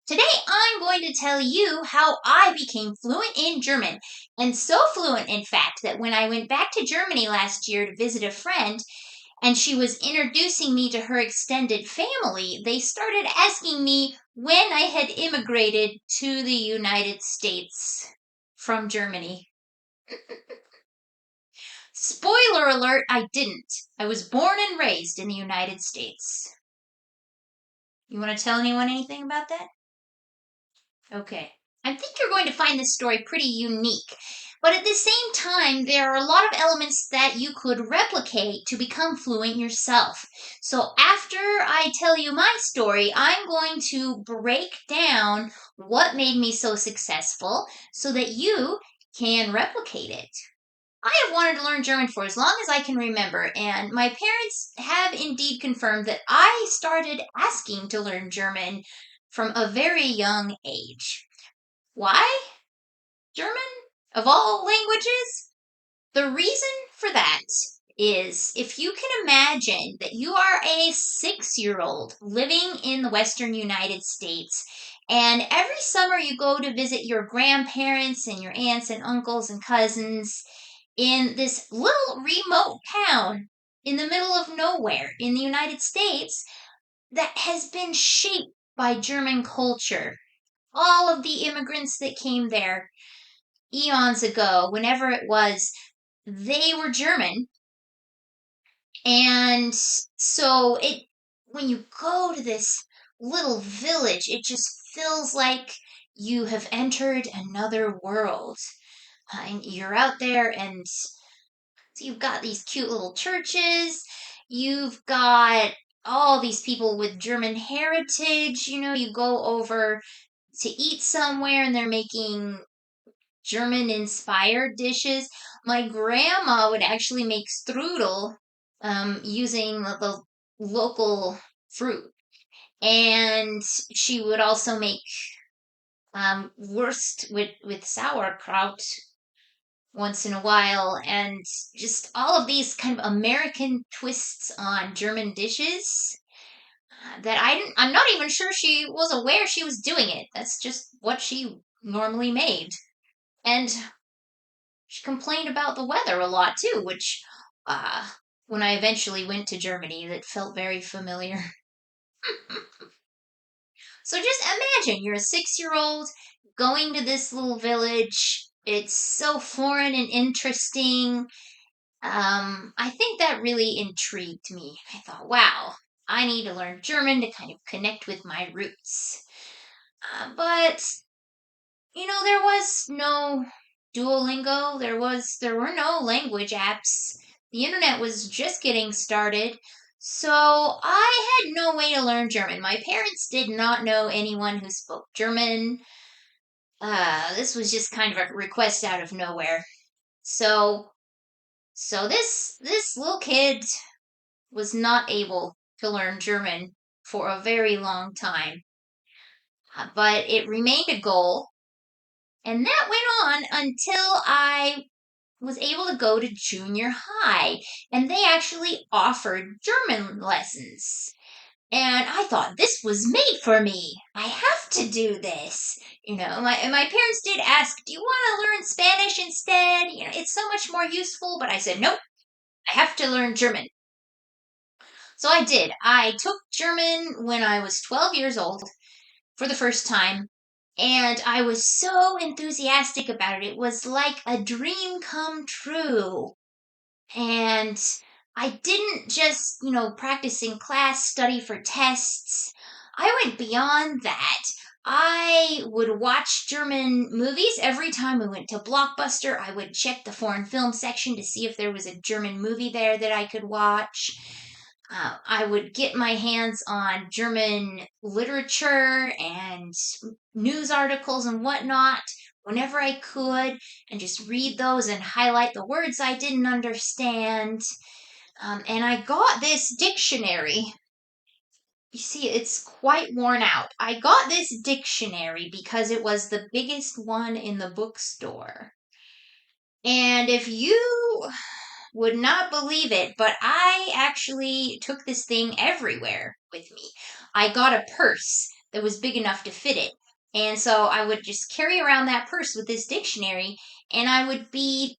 Today I'm going to tell you how I became fluent in German. And so fluent, in fact, that when I went back to Germany last year to visit a friend and she was introducing me to her extended family, they started asking me when I had immigrated to the United States from Germany. Spoiler alert, I didn't. I was born and raised in the United States. You want to tell anyone anything about that? Okay. I think you're going to find this story pretty unique. But at the same time, there are a lot of elements that you could replicate to become fluent yourself. So after I tell you my story, I'm going to break down what made me so successful so that you can replicate it. I have wanted to learn German for as long as I can remember, and my parents have indeed confirmed that I started asking to learn German from a very young age. Why German? Of all languages? The reason for that is if you can imagine that you are a 6-year-old living in the Western United States, and every summer you go to visit your grandparents and your aunts and uncles and cousins in this little remote town in the middle of nowhere in the United States that has been shaped by German culture. All of the immigrants that came there eons ago, whenever it was, they were German. And so when you go to this little village, it just feels like you have entered another world. And you're out there and so you've got these cute little churches. You've got all these people with German heritage. You go over to eat somewhere and they're making German inspired dishes. My grandma would actually make strudel using the local fruit. And she would also make wurst with sauerkraut once in a while, and just all of these kind of American twists on German dishes that I'm not even sure she was aware she was doing it. That's just what she normally made. And she complained about the weather a lot too, which uh when I eventually went to Germany, that felt very familiar. So just imagine you're a 6-year-old going to this little village. It's so foreign and interesting. I think that really intrigued me. I thought, wow, I need to learn German to kind of connect with my roots. But there was no Duolingo. There were no language apps. The internet was just getting started. So I had no way to learn German. My parents did not know anyone who spoke German. This was just kind of a request out of nowhere. So this little kid was not able to learn German for a very long time. But it remained a goal, and that went on until I was able to go to junior high, and they actually offered German lessons. And I thought this was made for me. I have to do this. My parents did ask, "Do you want to learn Spanish instead? It's so much more useful." But I said, "Nope, I have to learn German." So I did. I took German when I was 12 years old for the first time, and I was so enthusiastic about it. It was like a dream come true. And I didn't just, practice in class, study for tests. I went beyond that. I would watch German movies every time we went to Blockbuster. I would check the foreign film section to see if there was a German movie there that I could watch. I would get my hands on German literature and news articles and whatnot whenever I could, and just read those and highlight the words I didn't understand. And I got this dictionary. You see, it's quite worn out. I got this dictionary because it was the biggest one in the bookstore. And if you would not believe it, but I actually took this thing everywhere with me. I got a purse that was big enough to fit it. And so I would just carry around that purse with this dictionary, and I would be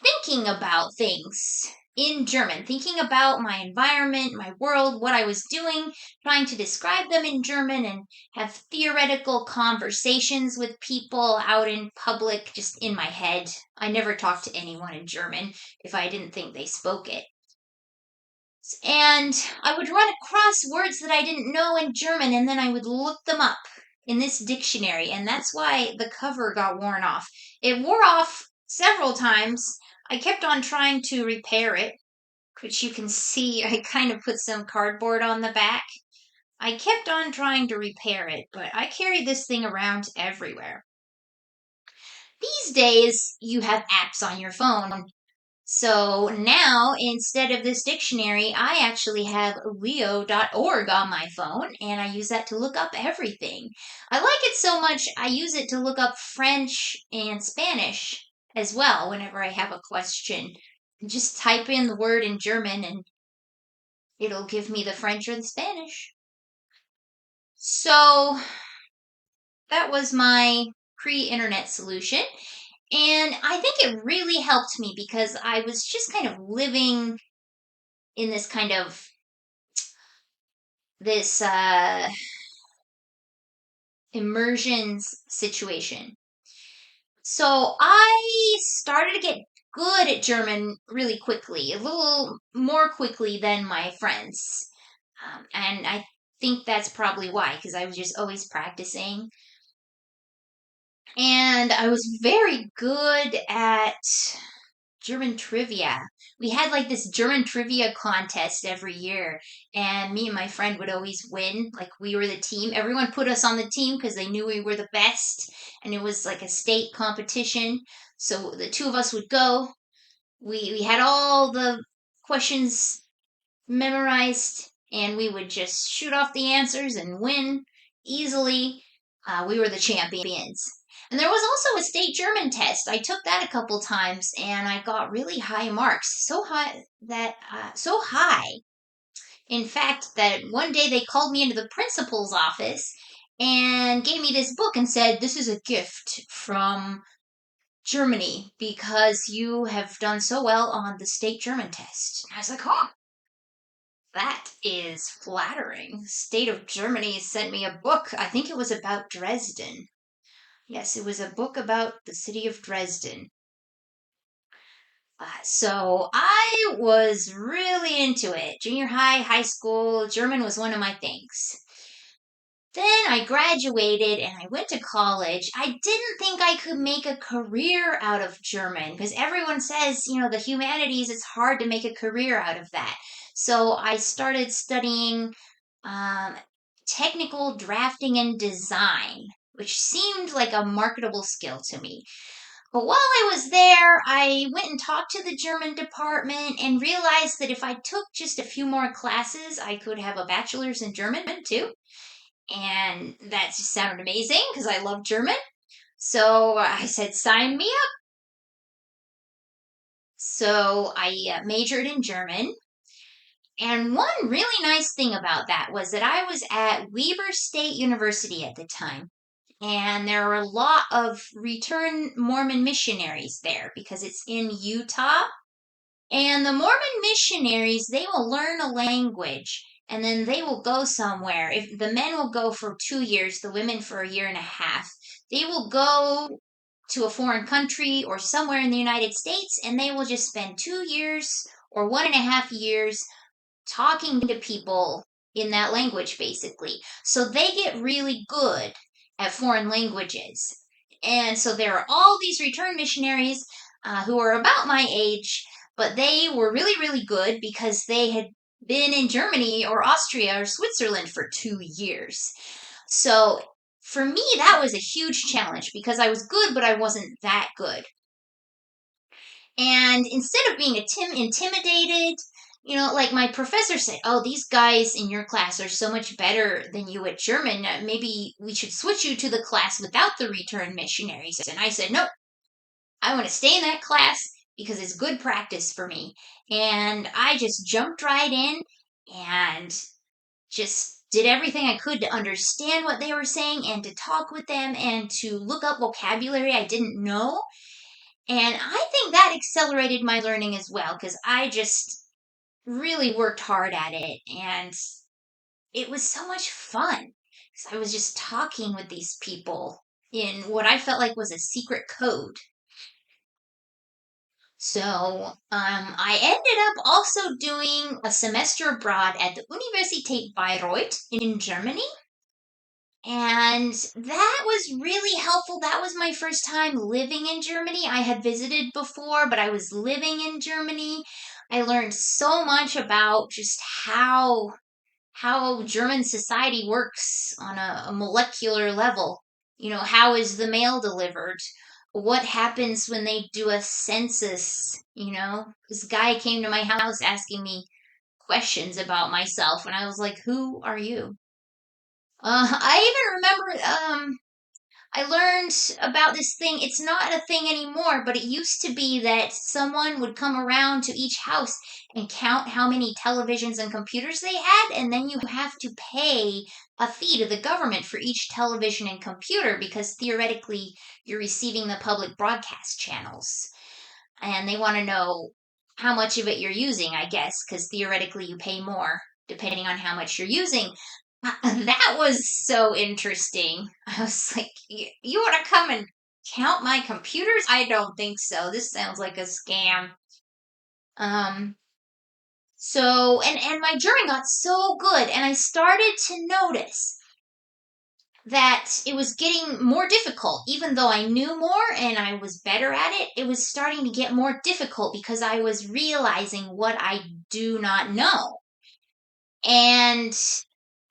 thinking about things in German, thinking about my environment, my world, what I was doing, trying to describe them in German and have theoretical conversations with people out in public, just in my head. I never talked to anyone in German if I didn't think they spoke it. And I would run across words that I didn't know in German, and then I would look them up in this dictionary, and that's why the cover got worn off. It wore off several times. I kept on trying to repair it, which you can see I kind of put some cardboard on the back. I kept on trying to repair it, but I carried this thing around everywhere. These days, you have apps on your phone. So now, instead of this dictionary, I actually have leo.org on my phone, and I use that to look up everything. I like it so much, I use it to look up French and Spanish as well whenever I have a question. Just type in the word in German, and it'll give me the French or the Spanish. So that was my pre-internet solution. And I think it really helped me because I was just kind of living in this kind of this immersion situation. So I started to get good at German really quickly, a little more quickly than my friends. And I think that's probably why, because I was just always practicing. And I was very good at German trivia. We had like this German trivia contest every year, and me and my friend would always win. Like we were the team. Everyone put us on the team because they knew we were the best, and it was like a state competition. So the two of us would go. We had all the questions memorized, and we would just shoot off the answers and win easily. We were the champions. And there was also a state German test. I took that a couple times, and I got really high marks. So high, in fact, that one day they called me into the principal's office and gave me this book and said, "This is a gift from Germany because you have done so well on the state German test." And I was like, "Oh, that is flattering." The state of Germany sent me a book. I think it was about Dresden. Yes, it was a book about the city of Dresden. So I was really into it. Junior high, high school, German was one of my things. Then I graduated and I went to college. I didn't think I could make a career out of German because everyone says, the humanities, it's hard to make a career out of that. So I started studying um, technical drafting and design, which seemed like a marketable skill to me. But while I was there, I went and talked to the German department and realized that if I took just a few more classes, I could have a bachelor's in German too. And that just sounded amazing because I love German. So I said, sign me up. So I majored in German. And one really nice thing about that was that I was at Weber State University at the time. And there are a lot of return Mormon missionaries there because it's in Utah. And the Mormon missionaries, they will learn a language and then they will go somewhere. If the men will go for 2 years, the women for a year and a half. They will go to a foreign country or somewhere in the United States and they will just spend 2 years or 1.5 years talking to people in that language, basically. So they get really good at foreign languages. And so there are all these return missionaries who are about my age, but they were really, really good because they had been in Germany or Austria or Switzerland for 2 years. So for me, that was a huge challenge because I was good, but I wasn't that good. And instead of being intimidated, like my professor said, "Oh, these guys in your class are so much better than you at German. Maybe we should switch you to the class without the return missionaries." And I said, "No, I want to stay in that class because it's good practice for me." And I just jumped right in and just did everything I could to understand what they were saying and to talk with them and to look up vocabulary I didn't know. And I think that accelerated my learning as well because I just really worked hard at it. And it was so much fun because I was just talking with these people in what I felt like was a secret code. So, I ended up also doing a semester abroad at the Universität Bayreuth in Germany. And that was really helpful. That was my first time living in Germany. I had visited before, but I was living in Germany. I learned so much about just how German society works on a molecular level. How is the mail delivered? What happens when they do a census? This guy came to my house asking me questions about myself, and I was like, "Who are you?" I even remember I learned about this thing. It's not a thing anymore, but it used to be that someone would come around to each house and count how many televisions and computers they had, and then you have to pay a fee to the government for each television and computer because theoretically you're receiving the public broadcast channels. And they want to know how much of it you're using, I guess, because theoretically you pay more depending on how much you're using. That was so interesting. I was like, you want to come and count my computers? I don't think so. This sounds like a scam. Um, and my German got so good, and I started to notice that it was getting more difficult. Even though I knew more and I was better at it, it was starting to get more difficult because I was realizing what I do not know. And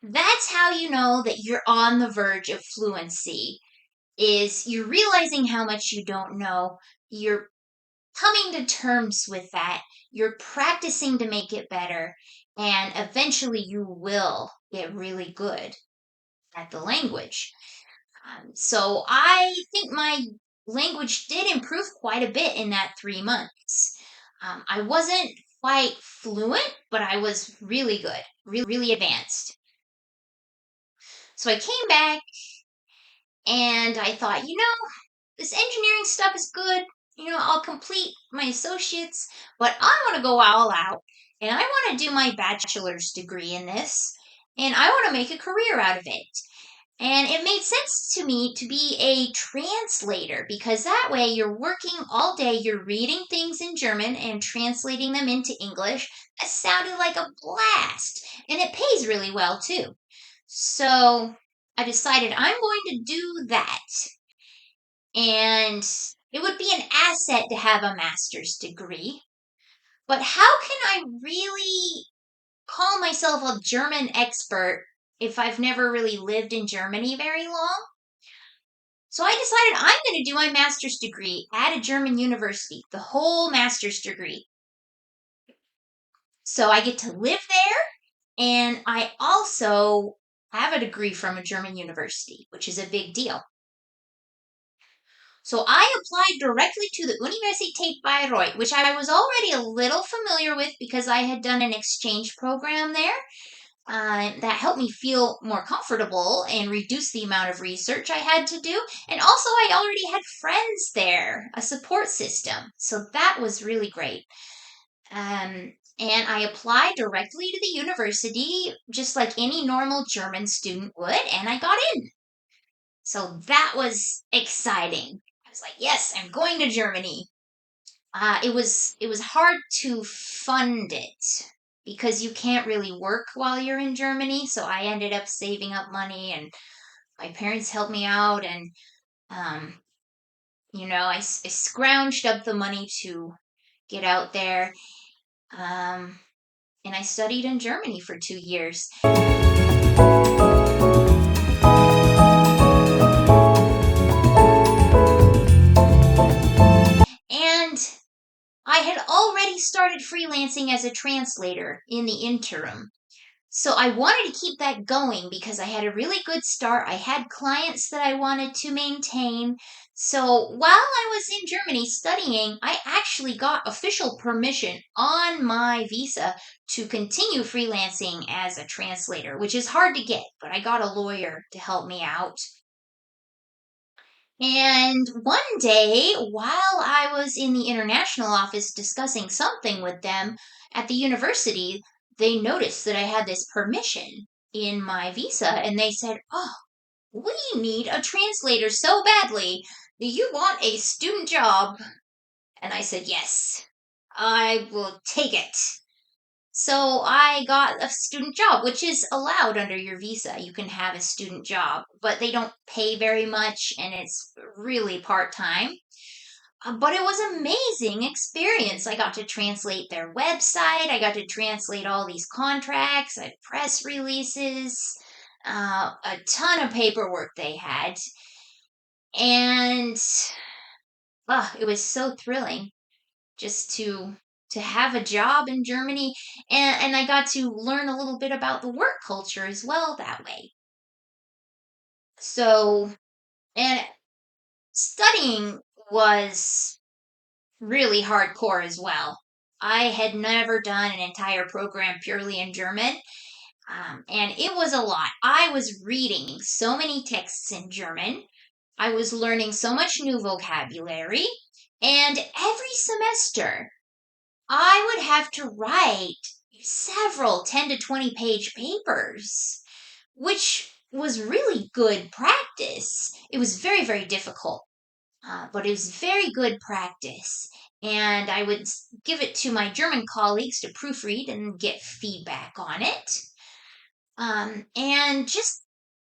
that's how you know that you're on the verge of fluency is you're realizing how much you don't know. You're coming to terms with that. You're practicing to make it better. And eventually you will get really good at the language. So I think my language did improve quite a bit in that 3 months. I wasn't quite fluent, but I was really good, really advanced. So I came back and I thought, this engineering stuff is good. I'll complete my associates, but I want to go all out and I want to do my bachelor's degree in this and I want to make a career out of it. And it made sense to me to be a translator because that way you're working all day, you're reading things in German and translating them into English. That sounded like a blast. And it pays really well too. So I decided I'm going to do that. And it would be an asset to have a master's degree. But how can I really call myself a German expert if I've never really lived in Germany very long? So I decided I'm going to do my master's degree at a German university, the whole master's degree. So I get to live there, and I also have a degree from a German university, which is a big deal. So I applied directly to the Universität Bayreuth, which I was already a little familiar with because I had done an exchange program there. That helped me feel more comfortable and reduce the amount of research I had to do. And also, I already had friends there, a support system. So that was really great. And I applied directly to the university, just like any normal German student would, and I got in. So that was exciting. I was like, yes, I'm going to Germany. It was hard to fund it because you can't really work while you're in Germany. So I ended up saving up money, and my parents helped me out, and um, I scrounged up the money to get out there, and I studied in Germany for 2 years. And I had already started freelancing as a translator in the interim. So I wanted to keep that going because I had a really good start. I had clients that I wanted to maintain. So while I was in Germany studying, I actually got official permission on my visa to continue freelancing as a translator, which is hard to get, but I got a lawyer to help me out. And one day, while I was in the international office discussing something with them at the university, they noticed that I had this permission in my visa and they said, "Oh, we need a translator so badly. Do you want a student job?" And I said, "Yes, I will take it." So I got a student job, which is allowed under your visa. You can have a student job, but they don't pay very much and it's really part-time. But it was amazing experience. I got to translate their website. I got to translate all these contracts, press releases, a ton of paperwork they had, and it was so thrilling just to have a job in Germany, and I got to learn a little bit about the work culture as well that way. So, and studying was really hardcore as well. I had never done an entire program purely in German, and it was a lot. I was reading so many texts in German. I was learning so much new vocabulary, and every semester I would have to write several 10 to 20 page papers, which was really good practice. It was very, very difficult, but it was very good practice. And I would give it to my German colleagues to proofread and get feedback on it. And just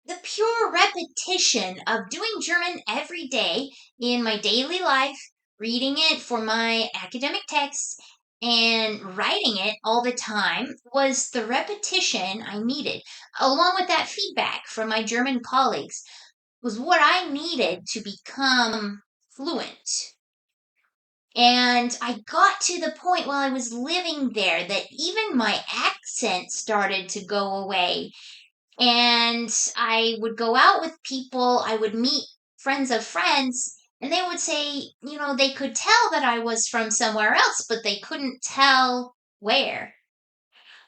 the pure repetition of doing German every day in my daily life, reading it for my academic texts, and writing it all the time was the repetition I needed, along with that feedback from my German colleagues, was what I needed to become fluent. And I got to the point while I was living there that even my accent started to go away, and I would go out with people, I would meet friends of friends, and they would say, they could tell that I was from somewhere else, but they couldn't tell where.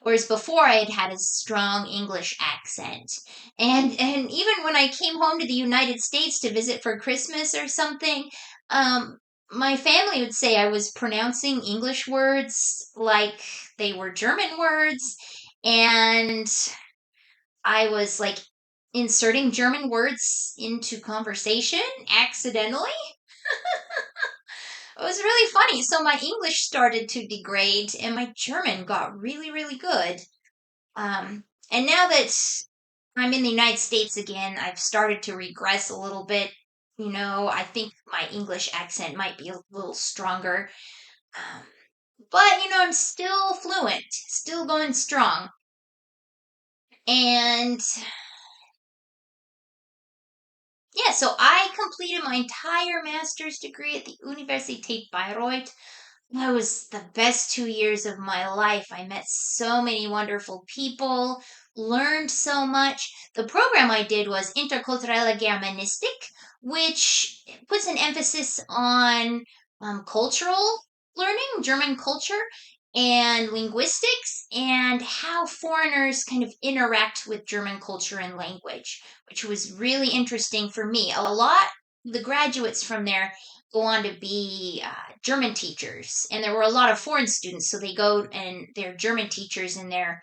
Whereas before I had had a strong English accent. And even when I came home to the United States to visit for Christmas or something, my family would say I was pronouncing English words like they were German words. And I was like inserting German words into conversation accidentally. It was really funny. So my English started to degrade and my German got really, really good. And now that I'm in the United States again, I've started to regress a little bit. I think my English accent might be a little stronger. Um, but, I'm still fluent, still going strong. And yeah, so I completed my entire master's degree at the Universität Bayreuth. That was the best 2 years of my life. I met so many wonderful people, learned so much. The program I did was Interkulturelle Germanistik, which puts an emphasis on cultural learning, German culture, and linguistics, and how foreigners kind of interact with German culture and language, which was really interesting for me. A lot of the graduates from there go on to be German teachers, and there were a lot of foreign students, so they go and they're German teachers in their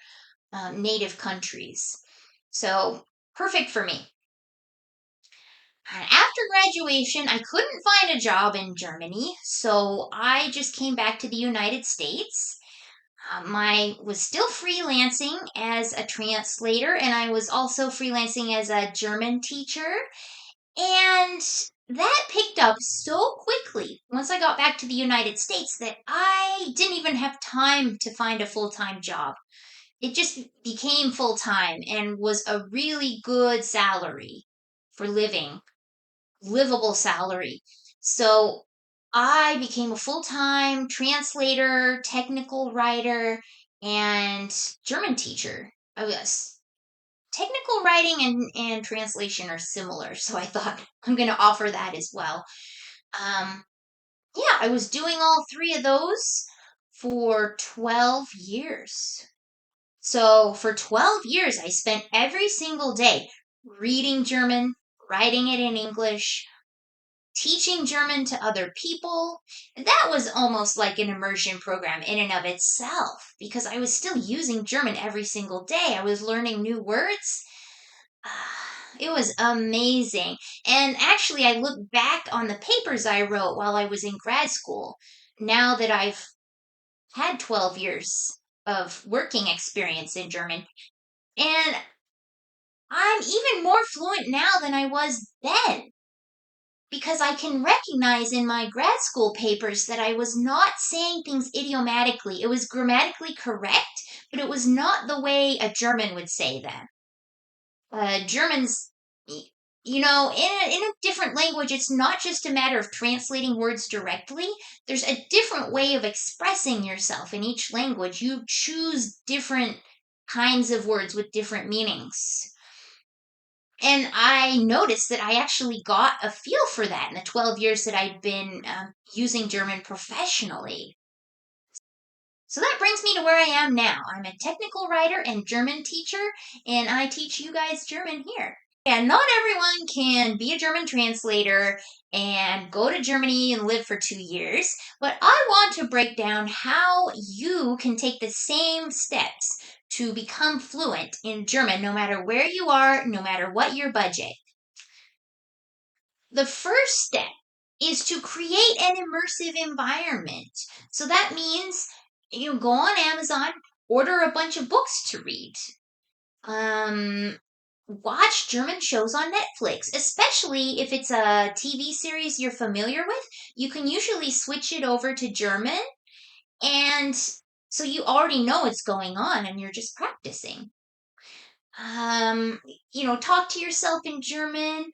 native countries. So perfect for me. And after graduation, I couldn't find a job in Germany, so I just came back to the United States. I was still freelancing as a translator, and I was also freelancing as a German teacher. And that picked up so quickly once I got back to the United States that I didn't even have time to find a full time job. It just became full time and was a really good salary for living, livable salary. So I became a full time translator, technical writer, and German teacher. I was technical writing and translation are similar, so I thought I'm going to offer that as well. Um, yeah, I was doing all three of those for 12 years. So for 12 years, I spent every single day reading German, writing it in English, teaching German to other people. That was almost like an immersion program in and of itself because I was still using German every single day. I was learning new words. It was amazing. And actually, I look back on the papers I wrote while I was in grad school, now that I've had 12 years of working experience in German. And I'm even more fluent now than I was then because I can recognize in my grad school papers that I was not saying things idiomatically. It was grammatically correct, but it was not the way a German would say them. Germans, in a different language, it's not just a matter of translating words directly. There's a different way of expressing yourself in each language. You choose different kinds of words with different meanings. And I noticed that I actually got a feel for that in the 12 years that I'd been using German professionally. So that brings me to where I am now. I'm a technical writer and German teacher, and I teach you guys German here. And not everyone can be a German translator and go to Germany and live for 2 years, but I want to break down how you can take the same steps to become fluent in German no matter where you are, no matter what your budget. The first step is to create an immersive environment. So that means you go on Amazon, order a bunch of books to read. Watch German shows on Netflix, especially if it's a TV series you're familiar with. You can usually switch it over to German, and so you already know what's going on and you're just practicing. Um, talk to yourself in German.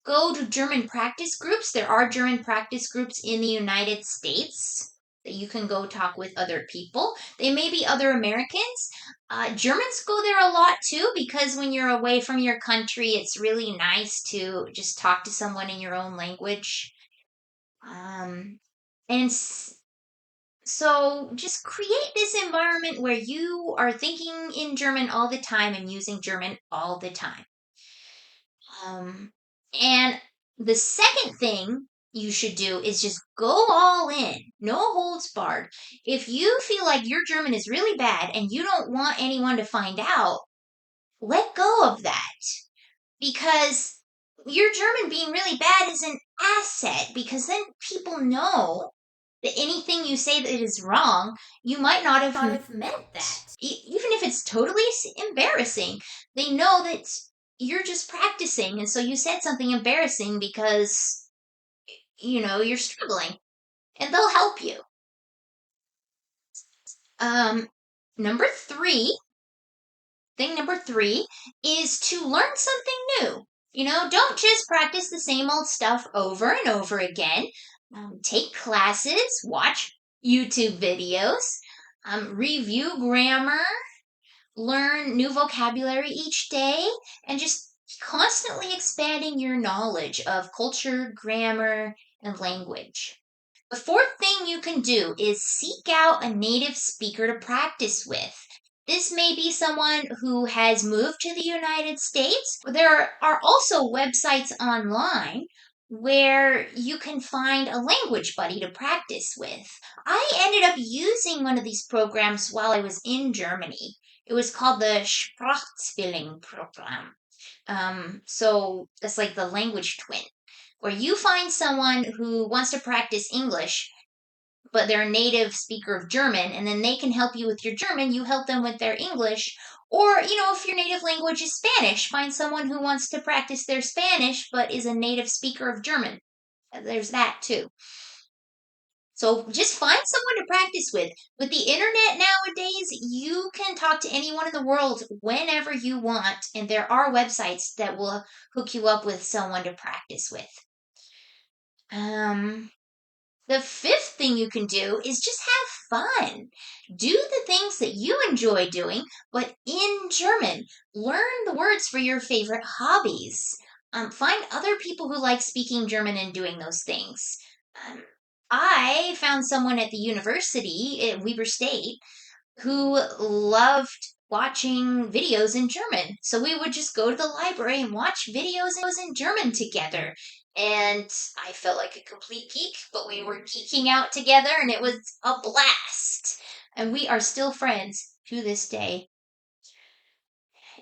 Go to German practice groups. There are German practice groups in the United States that you can go talk with other people. They may be other Americans. Germans go there a lot too because when you're away from your country, it's really nice to just talk to someone in your own language. Um, and so just create this environment where you are thinking in German all the time and using German all the time. And the second thing you should do is just go all in, no holds barred. If you feel like your German is really bad and you don't want anyone to find out, let go of that because your German being really bad is an asset because then people know that anything you say that is wrong, you might not have meant that. Even if it's totally embarrassing, they know that you're just practicing. And so you said something embarrassing because, you're struggling and they'll help you. Um, number three, thing number three is to learn something new. Don't just practice the same old stuff over and over again. Take classes, watch YouTube videos, review grammar, learn new vocabulary each day, and just constantly expanding your knowledge of culture, grammar, and language. The fourth thing you can do is seek out a native speaker to practice with. This may be someone who has moved to the United States. There are also websites online where you can find a language buddy to practice with. I ended up using one of these programs while I was in Germany. It was called the Sprachzwilling program. So it's like the language twin where you find someone who wants to practice English, but they're a native speaker of German, and then they can help you with your German. You help them with their English. Or, if your native language is Spanish, find someone who wants to practice their Spanish but is a native speaker of German. There's that too. So just find someone to practice with. With the internet nowadays, you can talk to anyone in the world whenever you want, and there are websites that will hook you up with someone to practice with. The fifth thing you can do is just have fun. Do the things that you enjoy doing, but in German. Learn the words for your favorite hobbies. Find other people who like speaking German and doing those things. Um, I found someone at the university at Weber State who loved watching videos in German. So we would just go to the library and watch videos in German together. And I felt like a complete geek, but we were geeking out together and it was a blast. And we are still friends to this day.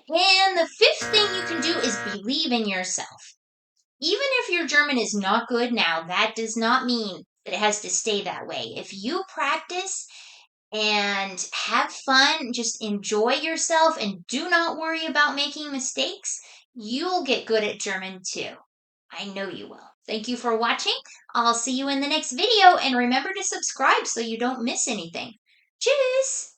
And the fifth thing you can do is believe in yourself. Even if your German is not good now, that does not mean that it has to stay that way. If you practice and have fun, just enjoy yourself and do not worry about making mistakes, you'll get good at German too. I know you will. Thank you for watching. I'll see you in the next video and remember to subscribe so you don't miss anything. Tschüss!